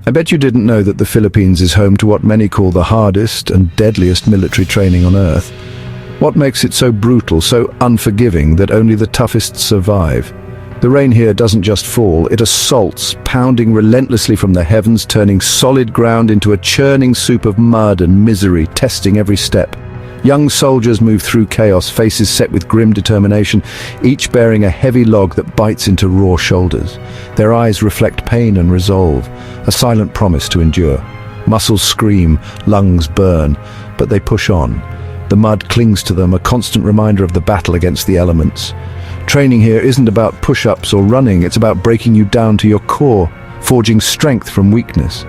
I bet you didn't know that the Philippines is home to what many call the hardest and deadliest military training on Earth. What makes it so brutal, so unforgiving, that only the toughest survive? The rain here doesn't just fall, it assaults, pounding relentlessly from the heavens, turning solid ground into a churning soup of mud and misery, testing every step. Young soldiers move through chaos, faces set with grim determination, each bearing a heavy log that bites into raw shoulders. Their eyes reflect pain and resolve, a silent promise to endure. Muscles scream, lungs burn, but they push on. The mud clings to them, a constant reminder of the battle against the elements. Training here isn't about push-ups or running, it's about breaking you down to your core, forging strength from weakness.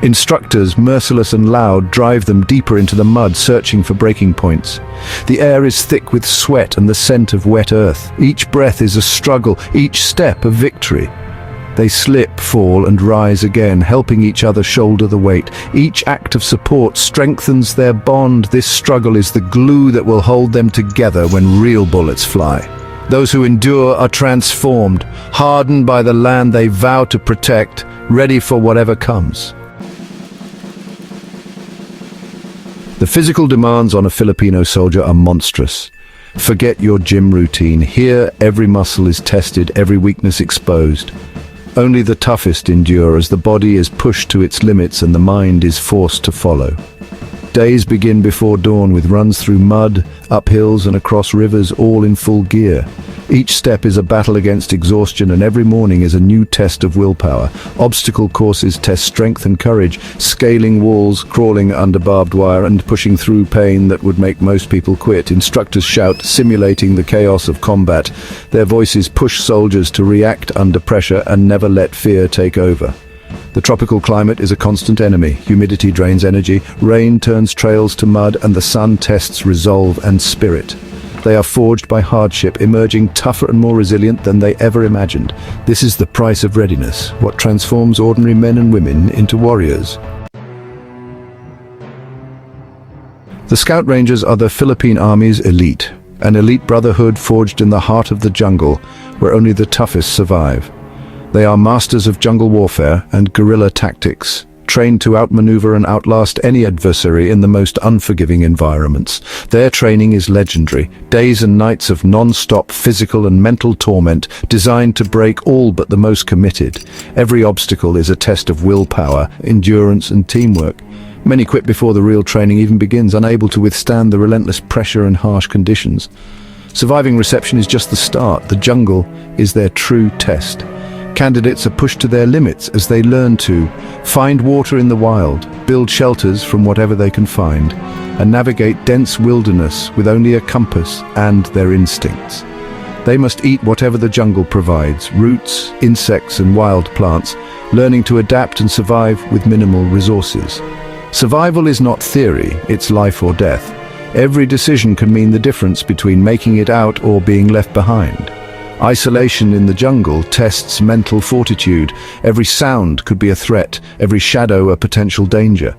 Instructors, merciless and loud, drive them deeper into the mud, searching for breaking points. The air is thick with sweat and the scent of wet earth. Each breath is a struggle, each step a victory. They slip, fall, and rise again, helping each other shoulder the weight. Each act of support strengthens their bond. This struggle is the glue that will hold them together when real bullets fly. Those who endure are transformed, hardened by the land they vow to protect, ready for whatever comes. The physical demands on a Filipino soldier are monstrous. Forget your gym routine. Here, every muscle is tested, every weakness exposed. Only the toughest endure as the body is pushed to its limits and the mind is forced to follow. Days begin before dawn with runs through mud, up hills and across rivers, all in full gear. Each step is a battle against exhaustion, and every morning is a new test of willpower. Obstacle courses test strength and courage, scaling walls, crawling under barbed wire, and pushing through pain that would make most people quit. Instructors shout, simulating the chaos of combat. Their voices push soldiers to react under pressure and never let fear take over. The tropical climate is a constant enemy. Humidity drains energy, rain turns trails to mud, and the sun tests resolve and spirit. They are forged by hardship, emerging tougher and more resilient than they ever imagined. This is the price of readiness, what transforms ordinary men and women into warriors. The Scout Rangers are the Philippine Army's elite, an elite brotherhood forged in the heart of the jungle, where only the toughest survive. They are masters of jungle warfare and guerrilla tactics, trained to outmaneuver and outlast any adversary in the most unforgiving environments. Their training is legendary, days and nights of non-stop physical and mental torment designed to break all but the most committed. Every obstacle is a test of willpower, endurance and teamwork. Many quit before the real training even begins, unable to withstand the relentless pressure and harsh conditions. Surviving reception is just the start. The jungle is their true test. Candidates are pushed to their limits as they learn to find water in the wild, build shelters from whatever they can find, and navigate dense wilderness with only a compass and their instincts. They must eat whatever the jungle provides, roots, insects and wild plants, learning to adapt and survive with minimal resources. Survival is not theory, it's life or death. Every decision can mean the difference between making it out or being left behind. Isolation in the jungle tests mental fortitude. Every sound could be a threat, every shadow a potential danger.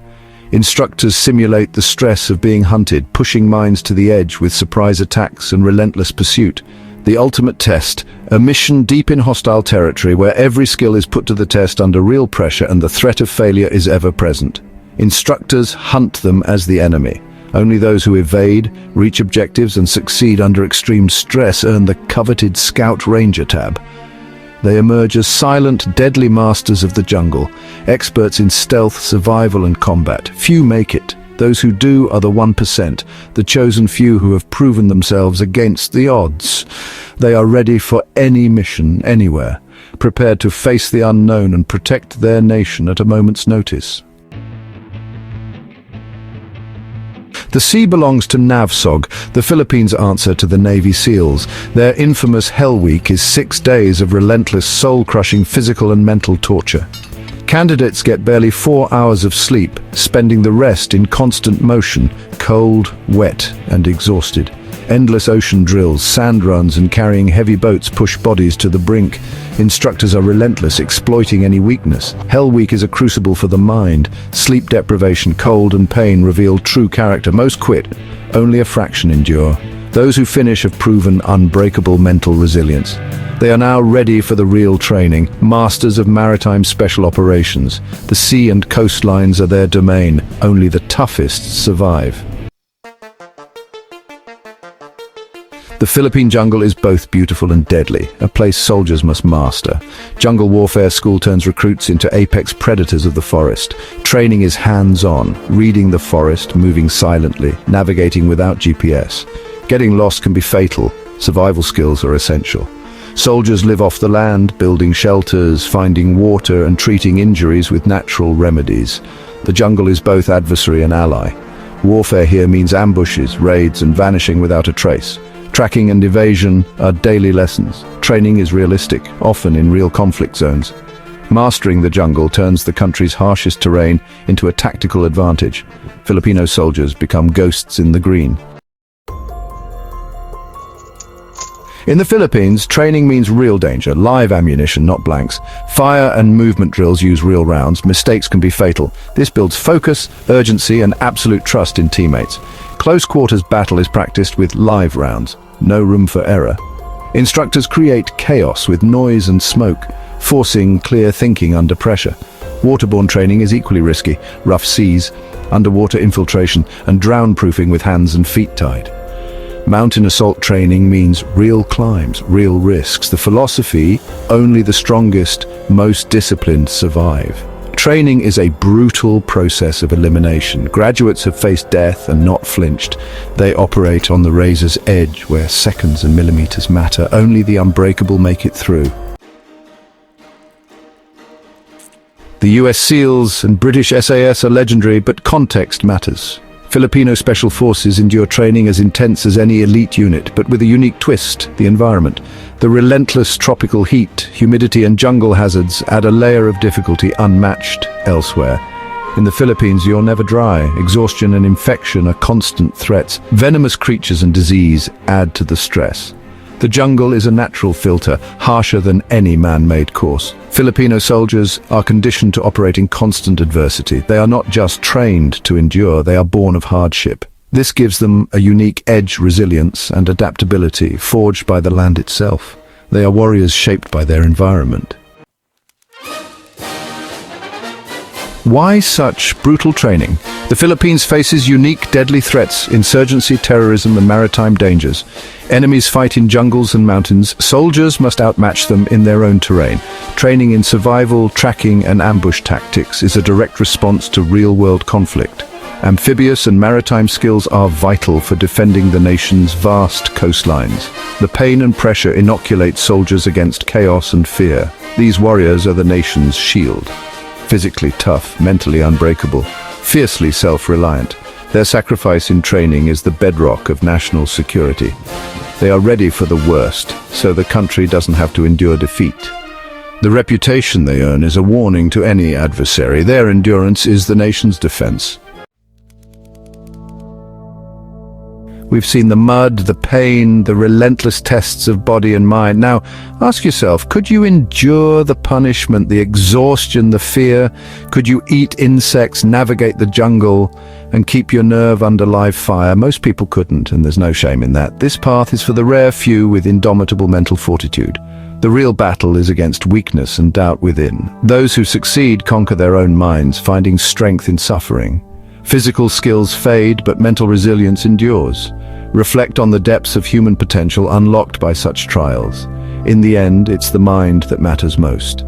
Instructors simulate the stress of being hunted, pushing minds to the edge with surprise attacks and relentless pursuit. The ultimate test, a mission deep in hostile territory where every skill is put to the test under real pressure and the threat of failure is ever present. Instructors hunt them as the enemy. Only those who evade, reach objectives and succeed under extreme stress earn the coveted Scout Ranger tab. They emerge as silent, deadly masters of the jungle, experts in stealth, survival and combat. Few make it. Those who do are the 1%, the chosen few who have proven themselves against the odds. They are ready for any mission, anywhere, prepared to face the unknown and protect their nation at a moment's notice. The sea belongs to NAVSOG, the Philippines' answer to the Navy SEALs. Their infamous Hell Week is 6 days of relentless, soul-crushing physical and mental torture. Candidates get barely 4 hours of sleep, spending the rest in constant motion, cold, wet, and exhausted. Endless ocean drills, sand runs, and carrying heavy boats push bodies to the brink. Instructors are relentless, exploiting any weakness. Hell Week is a crucible for the mind. Sleep deprivation, cold, and pain reveal true character. Most quit, only a fraction endure. Those who finish have proven unbreakable mental resilience. They are now ready for the real training, masters of maritime special operations. The sea and coastlines are their domain. Only the toughest survive. The Philippine jungle is both beautiful and deadly, a place soldiers must master. Jungle warfare school turns recruits into apex predators of the forest. Training is hands-on, reading the forest, moving silently, navigating without GPS. Getting lost can be fatal. Survival skills are essential. Soldiers live off the land, building shelters, finding water and treating injuries with natural remedies. The jungle is both adversary and ally. Warfare here means ambushes, raids and vanishing without a trace. Tracking and evasion are daily lessons. Training is realistic, often in real conflict zones. Mastering the jungle turns the country's harshest terrain into a tactical advantage. Filipino soldiers become ghosts in the green. In the Philippines, training means real danger, live ammunition, not blanks. Fire and movement drills use real rounds. Mistakes can be fatal. This builds focus, urgency, and absolute trust in teammates. Close quarters battle is practiced with live rounds. No room for error. Instructors create chaos with noise and smoke, forcing clear thinking under pressure. Waterborne training is equally risky. Rough seas, underwater infiltration, and drown-proofing with hands and feet tied. Mountain assault training means real climbs, real risks. The philosophy, only the strongest, most disciplined survive. Training is a brutal process of elimination. Graduates have faced death and not flinched. They operate on the razor's edge where seconds and millimeters matter. Only the unbreakable make it through. The US SEALs and British SAS are legendary, but context matters. Filipino Special Forces endure training as intense as any elite unit, but with a unique twist: the environment. The relentless tropical heat, humidity and jungle hazards add a layer of difficulty unmatched elsewhere. In the Philippines, you're never dry. Exhaustion and infection are constant threats. Venomous creatures and disease add to the stress. The jungle is a natural filter, harsher than any man-made course. Filipino soldiers are conditioned to operate in constant adversity. They are not just trained to endure, they are born of hardship. This gives them a unique edge, resilience, and adaptability forged by the land itself. They are warriors shaped by their environment. Why such brutal training? The Philippines faces unique, deadly threats: insurgency, terrorism, and maritime dangers. Enemies fight in jungles and mountains. Soldiers must outmatch them in their own terrain. Training in survival, tracking, and ambush tactics is a direct response to real-world conflict. Amphibious and maritime skills are vital for defending the nation's vast coastlines. The pain and pressure inoculate soldiers against chaos and fear. These warriors are the nation's shield. Physically tough, mentally unbreakable, fiercely self-reliant. Their sacrifice in training is the bedrock of national security. They are ready for the worst, so the country doesn't have to endure defeat. The reputation they earn is a warning to any adversary. Their endurance is the nation's defense. We've seen the mud, the pain, the relentless tests of body and mind. Now, ask yourself, could you endure the punishment, the exhaustion, the fear? Could you eat insects, navigate the jungle, and keep your nerve under live fire? Most people couldn't, and there's no shame in that. This path is for the rare few with indomitable mental fortitude. The real battle is against weakness and doubt within. Those who succeed conquer their own minds, finding strength in suffering. Physical skills fade, but mental resilience endures. Reflect on the depths of human potential unlocked by such trials. In the end, it's the mind that matters most.